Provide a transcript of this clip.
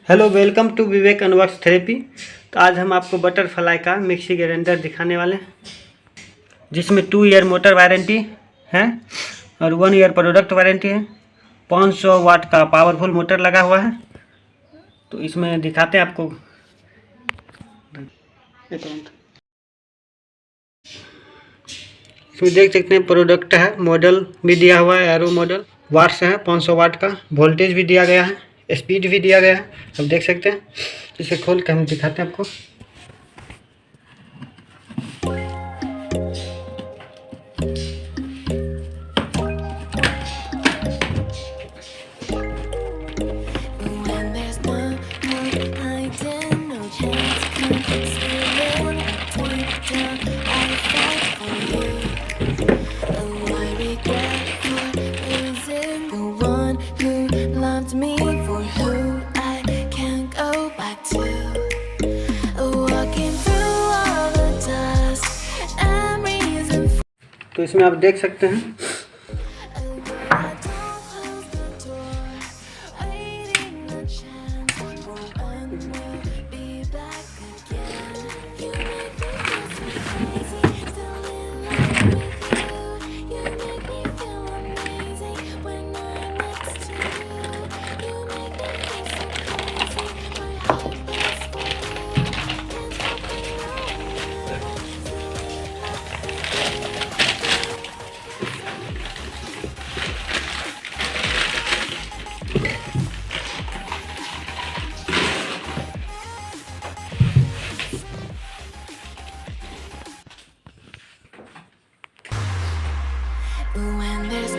Hello, welcome to Vivek unbox therapy. तो आज हम आपको बटरफ्लाई का मिक्सी ग्राइंडर दिखाने वाले हैं, जिसमें 2 ईयर मोटर वारंटी है और 1 ईयर प्रोडक्ट वारंटी है। 500 वाट का पावरफुल मोटर लगा हुआ है। तो इसमें दिखाते हैं आपको। इसमें देख सकते हैं प्रोडक्ट है, मॉडल भी दिया हुआ है, एरो मॉडल, वाट्स है 500 वाट का, वोल्टेज भी दिया गया है, स्पीड भी दिया गया है। अब देख सकते हैं। इसे खोल के हम दिखाते हैं आपको। Me for who I can't go back to. Walking through all the dust and reason for तो इसमें आप देख सकते हैं I don't close the door, waiting a chance for when we'll be back again. You make me feel so crazy, still in love with you. You make me feel amazing when I'm next to you. You make me feel so crazy, my heart beats for you. Can't stop me now. When there's